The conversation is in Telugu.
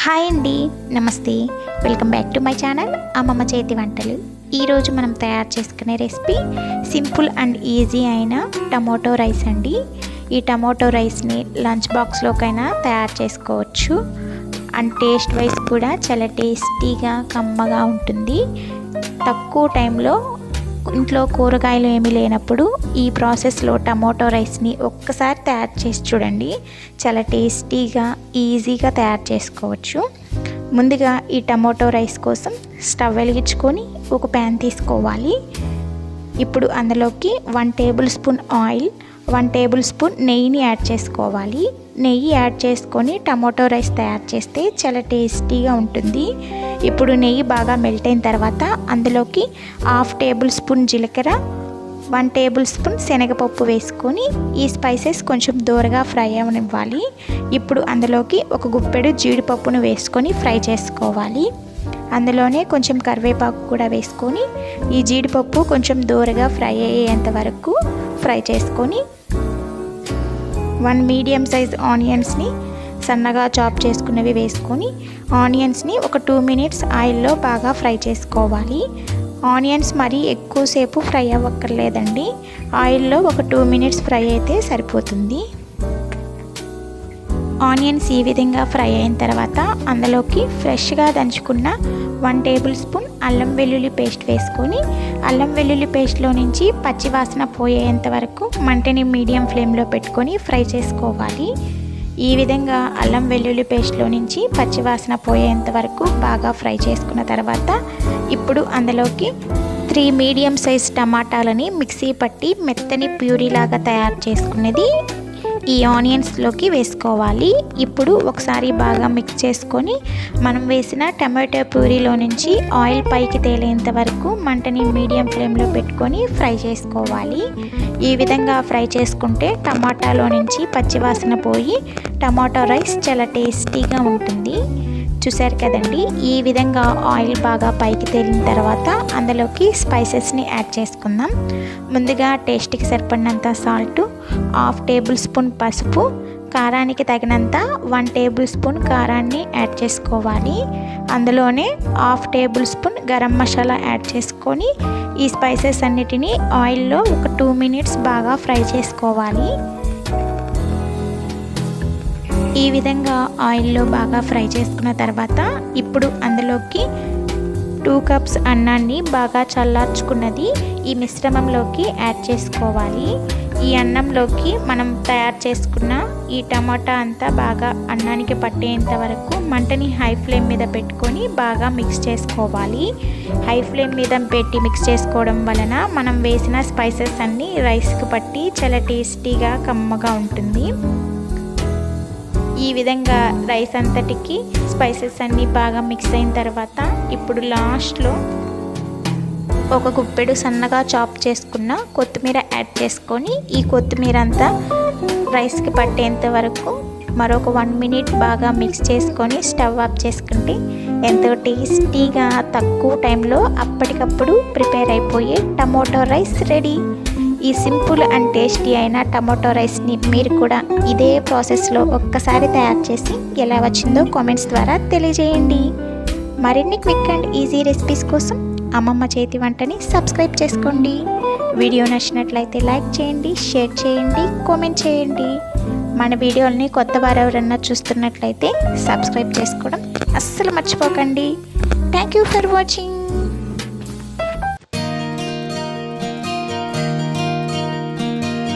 హాయ్ అండి, నమస్తే. Welcome back to my channel అమ్మమ్మ చేతి వంటలు. ఈరోజు మనం తయారు చేసుకునే రెసిపీ సింపుల్ అండ్ ఈజీ అయిన టమోటో రైస్ అండి. ఈ టమోటో రైస్ని లంచ్ బాక్స్లోకైనా తయారు చేసుకోవచ్చు. అండ్ టేస్ట్ వైజ్ కూడా చాలా టేస్టీగా కమ్మగా ఉంటుంది. తక్కువ టైంలో ఇంట్లో కూరగాయలు ఏమీ లేనప్పుడు ఈ ప్రాసెస్లో టమోటో రైస్ని ఒక్కసారి తయారు చేసి చూడండి. చాలా టేస్టీగా ఈజీగా తయారు చేసుకోవచ్చు. ముందుగా ఈ టమోటో రైస్ కోసం స్టవ్ వెలిగించుకొని ఒక ప్యాన్ తీసుకోవాలి. ఇప్పుడు అందులోకి 1 table spoon oil, 1 table spoon నెయ్యిని యాడ్ చేసుకోవాలి. నెయ్యి యాడ్ చేసుకొని టమోటో రైస్ తయారు చేస్తే చాలా టేస్టీగా ఉంటుంది. ఇప్పుడు నెయ్యి బాగా మెల్ట్ అయిన తర్వాత అందులోకి 1/2 టేబుల్ స్పూన్ జీలకర్ర, 1 టేబుల్ స్పూన్ శనగపప్పు వేసుకొని ఈ స్పైసెస్ కొంచెం దూరగా ఫ్రై అవనివ్వాలి. ఇప్పుడు అందులోకి ఒక గుప్పెడు జీడిపప్పును వేసుకొని ఫ్రై చేసుకోవాలి. అందులోనే కొంచెం కరివేపాకు కూడా వేసుకొని ఈ జీడిపప్పు కొంచెం దూరగా ఫ్రై అయ్యేంత వరకు ఫ్రై చేసుకొని 1 మీడియం సైజ్ ఆనియన్స్ని సన్నగా చాప్ చేసుకున్నవి వేసుకొని ఆనియన్స్ని ఒక 2 మినిట్స్ ఆయిల్లో బాగా ఫ్రై చేసుకోవాలి. ఆనియన్స్ మరీ ఎక్కువసేపు ఫ్రై అవ్వక్కర్లేదండి. ఆయిల్లో ఒక 2 మినిట్స్ ఫ్రై అయితే సరిపోతుంది. ఆనియన్స్ ఈ విధంగా ఫ్రై అయిన తర్వాత అందులోకి ఫ్రెష్గా దంచుకున్న 1 టేబుల్ స్పూన్ అల్లం వెల్లుల్లి పేస్ట్ వేసుకొని అల్లం వెల్లుల్లి పేస్ట్లో నుంచి పచ్చివాసన పోయేంత వరకు మంటని మీడియం ఫ్లేమ్లో పెట్టుకొని ఫ్రై చేసుకోవాలి. ఈ విధంగా అల్లం వెల్లుల్లి పేస్ట్లో నుంచి పచ్చివాసన పోయేంత వరకు బాగా ఫ్రై చేసుకున్న తర్వాత ఇప్పుడు అందులోకి 3 మీడియం సైజ్ టమాటాలని మిక్సీ పట్టి మెత్తని ప్యూరీలాగా తయారు చేసుకునేది ఈ ఆనియన్స్లోకి వేసుకోవాలి. ఇప్పుడు ఒకసారి బాగా మిక్స్ చేసుకొని మనం వేసిన టమాటో ప్యూరీలో నుంచి ఆయిల్ పైకి తేలేంత వరకు మంటని మీడియం ఫ్లేమ్లో పెట్టుకొని ఫ్రై చేసుకోవాలి. ఈ విధంగా ఫ్రై చేసుకుంటే టమాటాలో నుంచి పచ్చివాసన పోయి టమాటో రైస్ చాలా టేస్టీగా ఉంటుంది. చూసారు కదండి, ఈ విధంగా ఆయిల్ బాగా పైకి తేలిన తర్వాత అందులోకి స్పైసెస్ని యాడ్ చేసుకుందాం. ముందుగా టేస్ట్కి సరిపడినంత సాల్ట్, 1/2 టేబుల్ స్పూన్ పసుపు, కారానికి తగినంత 1 టేబుల్ స్పూన్ కారాన్ని యాడ్ చేసుకోవాలి. అందులోనే 1/2 table spoon garam masala add చేసుకొని ఈ స్పైసెస్ అన్నిటినీ ఆయిల్లో ఒక 2 మినిట్స్ బాగా ఫ్రై చేసుకోవాలి. ఈ విధంగా ఆయిల్లో బాగా ఫ్రై చేసుకున్న తర్వాత ఇప్పుడు అందులోకి 2 కప్స్ అన్నాన్ని బాగా చల్లార్చుకున్నది ఈ మిశ్రమంలోకి యాడ్ చేసుకోవాలి. ఈ అన్నంలోకి మనం తయారు చేసుకున్న ఈ టమాటా అంతా బాగా అన్నానికి పట్టేంత వరకు మంటని హై ఫ్లేమ్ మీద పెట్టుకొని బాగా మిక్స్ చేసుకోవాలి. హై ఫ్లేమ్ మీద పెట్టి మిక్స్ చేసుకోవడం వలన మనం వేసిన స్పైసెస్ అన్నీ రైస్కి పట్టి చాలా టేస్టీగా కమ్మగా ఉంటుంది. ఈ విధంగా రైస్ అంతటికి స్పైసెస్ అన్నీ బాగా మిక్స్ అయిన తర్వాత ఇప్పుడు లాస్ట్లో ఒక గుప్పెడు సన్నగా చాప్ చేసుకున్న కొత్తిమీర యాడ్ చేసుకొని ఈ కొత్తిమీర అంతా రైస్కి పట్టేంత వరకు మరొక 1 మినిట్ బాగా మిక్స్ చేసుకొని స్టవ్ ఆఫ్ చేసుకుంటే ఎంతో టేస్టీగా తక్కువ టైంలో అప్పటికప్పుడు ప్రిపేర్ అయిపోయే టమోటో రైస్ రెడీ. ఈ సింపుల్ అండ్ టేస్టీ అయిన టమోటో రైస్ని మీరు కూడా ఇదే ప్రాసెస్లో ఒక్కసారి తయారు చేసి ఎలా వచ్చిందో కామెంట్స్ ద్వారా తెలియజేయండి. మరిన్ని క్విక్ అండ్ ఈజీ రెసిపీస్ కోసం అమ్మమ్మ చేతి వంటని సబ్స్క్రైబ్ చేసుకోండి. వీడియో నచ్చినట్లయితే లైక్ చేయండి, షేర్ చేయండి, కామెంట్ చేయండి. మన వీడియోల్ని కొత్త వారు ఎవరన్నా చూస్తున్నట్లయితే సబ్స్క్రైబ్ చేసుకోవడం అస్సలు మర్చిపోకండి. Thank you for watching.